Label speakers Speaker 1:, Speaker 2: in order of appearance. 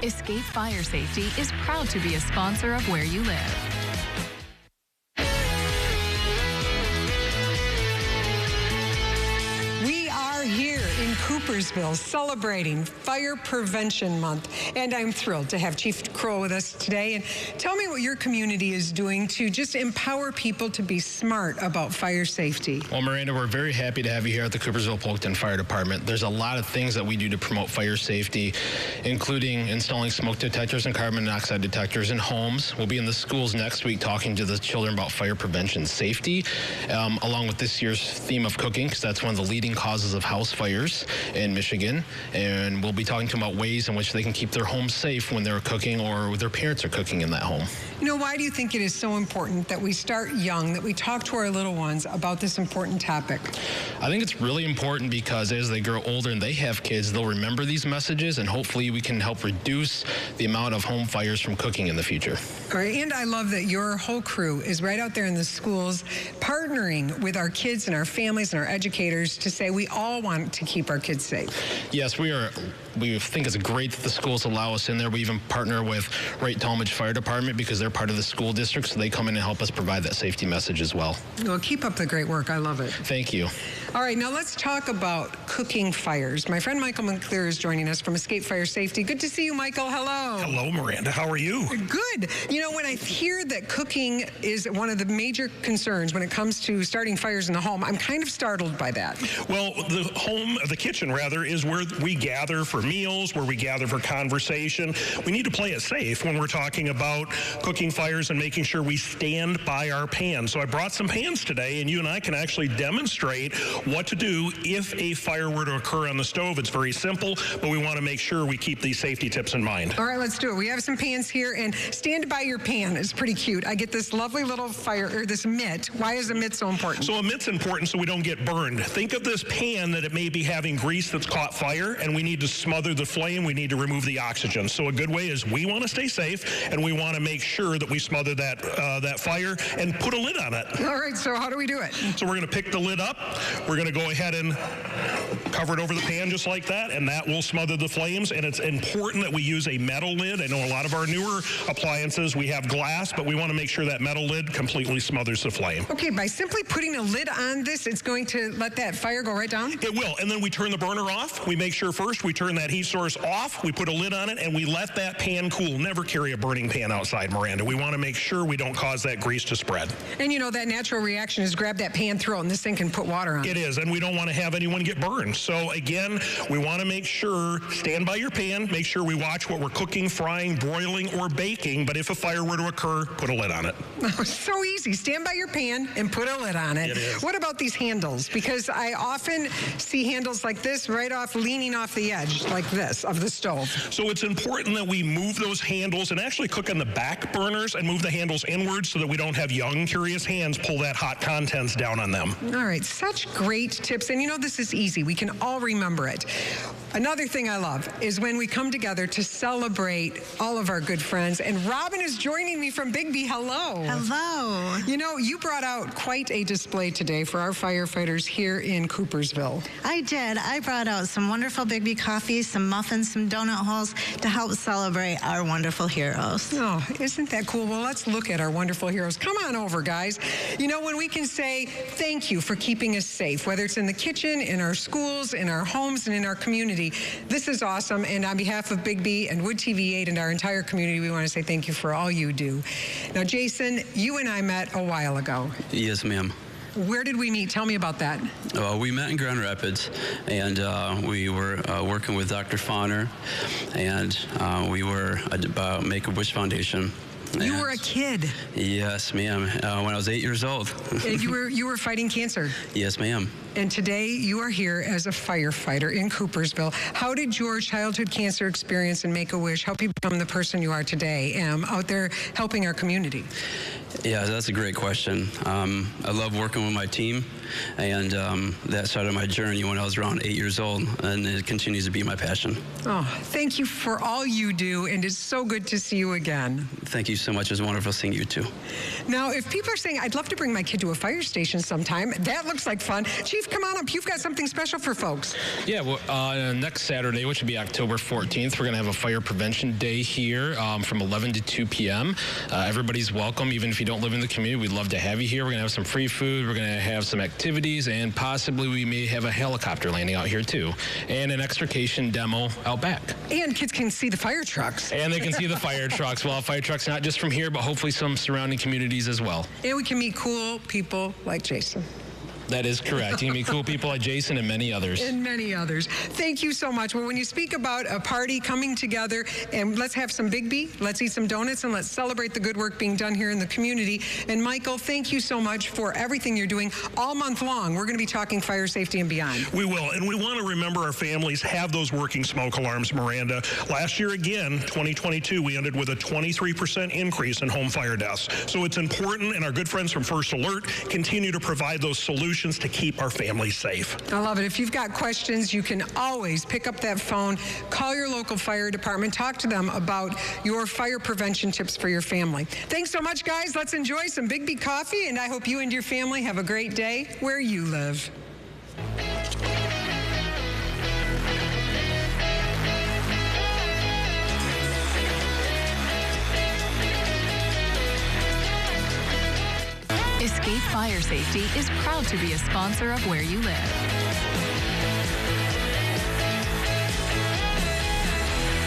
Speaker 1: Escape Fire Safety is proud to be a sponsor of Where You Live.
Speaker 2: We are here in Coopersville celebrating Fire Prevention Month, and I'm thrilled to have Chief Crow with us today. And tell me what your community is doing to just empower people to be smart about fire safety.
Speaker 3: Well, Miranda, we're very happy to have you here at the Coopersville Polkton Fire Department. There's a lot of things that we do to promote fire safety, including installing smoke detectors and carbon monoxide detectors in homes. We'll be in the schools next week talking to the children about fire prevention safety, along with this year's theme of cooking, because that's one of the leading causes of house fires in Michigan. And we'll be talking to them about ways in which they can keep their homes safe when they're cooking or their parents are cooking in that home.
Speaker 2: You know, why do you think it is so important that we start young, that we talk to our little ones about this important topic?
Speaker 3: I think it's really important because as they grow older and they have kids, they'll remember these messages, and hopefully we can help reduce the amount of home fires from cooking in the future.
Speaker 2: All right, and I love that your whole crew is right out there in the schools partnering with our kids and our families and our educators to say we all want to keep our kids safe.
Speaker 3: Yes, we think it's great that the schools allow us in there. We even partner with Wright Talmadge Fire Department because they're part of the school district, so they come in and help us provide that safety message as well.
Speaker 2: Well, keep up the great work. I love it.
Speaker 3: Thank you.
Speaker 2: All right, now let's talk about cooking fires. My friend Michael McClure is joining us from Escape Fire Safety. Good to see you, Michael. Hello.
Speaker 4: Hello, Miranda. How are you?
Speaker 2: Good. You know, when I hear that cooking is one of the major concerns when it comes to starting fires in the home, I'm kind of startled by that.
Speaker 4: Well, the kitchen, rather, is where we gather for meals, where we gather for conversation. We need to play it safe when we're talking about cooking fires and making sure we stand by our pans. So I brought some pans today, and you and I can actually demonstrate what to do if a fire were to occur on the stove. It's very simple, but we want to make sure we keep these safety tips in mind.
Speaker 2: All right, let's do it. We have some pans here, and stand by your pan is pretty cute. I get this lovely little this mitt. Why is a mitt so important?
Speaker 4: So a mitt's important so we don't get burned. Think of this pan that it may be having grease that's caught fire, and we need to smother the flame. We need to remove the oxygen. So a good way is we want to stay safe, and we want to make sure that we smother that fire and put a lid on it.
Speaker 2: All right, so how do we do it?
Speaker 4: So we're going to pick the lid up. We're going to go ahead and cover it over the pan just like that, and that will smother the flames. And it's important that we use a metal lid. I know a lot of our newer appliances, we have glass, but we want to make sure that metal lid completely smothers the flame.
Speaker 2: Okay, by simply putting a lid on this, it's going to let that fire go right down?
Speaker 4: It will, and then we turn the burner off. We make sure first we turn that heat source off, we put a lid on it, and we let that pan cool. Never carry a burning pan outside, Miranda. We want to make sure we don't cause that grease to spread.
Speaker 2: And you know, that natural reaction is grab that pan, throw it in the sink, and put water on it.
Speaker 4: It is, and we don't want to have anyone get burned. So again, we want to make sure, stand by your pan, make sure we watch what we're cooking, frying, broiling, or baking, but if a fire were to occur, put a lid on it.
Speaker 2: Oh, so easy. Stand by your pan and put a lid on it.
Speaker 4: It is.
Speaker 2: What about these handles? Because I often see handles like this leaning off the edge like this of the stove.
Speaker 4: So it's important that we move those handles and actually cook on the back burners and move the handles inwards so that we don't have young, curious hands pull that hot contents down on them.
Speaker 2: All right, such great tips. And you know, this is easy. We can all remember it. Another thing I love is when we come together to celebrate all of our good friends. And Robin is joining me from Bigby. Hello.
Speaker 5: Hello.
Speaker 2: You know, you brought out quite a display today for our firefighters here in Coopersville.
Speaker 5: I did. I brought out some wonderful Bigby coffee, some muffins, some donut holes to help celebrate our wonderful heroes.
Speaker 2: Oh, isn't that cool? Well, let's look at our wonderful heroes. Come on over, guys. You know, when we can say thank you for keeping us safe, whether it's in the kitchen, in our schools, in our homes, and in our community, this is awesome. And on behalf of Bigby and Wood TV 8 and our entire community, we want to say thank you for all you do. Now, Jason, you and I met a while ago.
Speaker 6: Yes, ma'am.
Speaker 2: Where did we meet? Tell me about that.
Speaker 6: We met in Grand Rapids, and we were working with Dr. Fauner, and we were about Make-A-Wish Foundation.
Speaker 2: You were a kid.
Speaker 6: Yes, ma'am. When I was 8 years old.
Speaker 2: And you were fighting cancer.
Speaker 6: Yes, ma'am.
Speaker 2: And today you are here as a firefighter in Coopersville. How did your childhood cancer experience and Make-A-Wish help you become the person you are today, out there helping our community?
Speaker 6: Yeah, that's a great question. I love working with my team, and that started my journey when I was around 8 years old, and it continues to be my passion.
Speaker 2: Oh, thank you for all you do, and it's so good to see you again.
Speaker 6: Thank you so much. It was wonderful seeing you too.
Speaker 2: Now, if people are saying, I'd love to bring my kid to a fire station sometime, that looks like fun. Chief Chief, come on up. You've got something special for folks.
Speaker 3: Yeah, well, next Saturday, which will be October 14th, we're going to have a fire prevention day here from 11 to 2 p.m. Everybody's welcome, even if you don't live in the community. We'd love to have you here. We're going to have some free food. We're going to have some activities, and possibly we may have a helicopter landing out here, too, and an extrication demo out back.
Speaker 2: And kids can see the fire trucks.
Speaker 3: And they can see the fire trucks. Well, fire trucks not just from here, but hopefully some surrounding communities as well.
Speaker 2: And we can meet cool people like Jason.
Speaker 3: That is correct. You can meet cool people like Jason and many others.
Speaker 2: And many others. Thank you so much. Well, when you speak about a party coming together, and let's have some Big B, let's eat some donuts, and let's celebrate the good work being done here in the community. And Michael, thank you so much for everything you're doing all month long. We're going to be talking fire safety and beyond.
Speaker 4: We will, and we want to remember our families have those working smoke alarms, Miranda. Last year, again, 2022, we ended with a 23% increase in home fire deaths. So it's important, and our good friends from First Alert continue to provide those solutions to keep our families safe.
Speaker 2: I love it. If you've got questions, you can always pick up that phone, call your local fire department, talk to them about your fire prevention tips for your family. Thanks so much, guys. Let's enjoy some Big B coffee, and I hope you and your family have a great day where you live.
Speaker 1: Escape Fire Safety is proud to be a sponsor of Where You Live.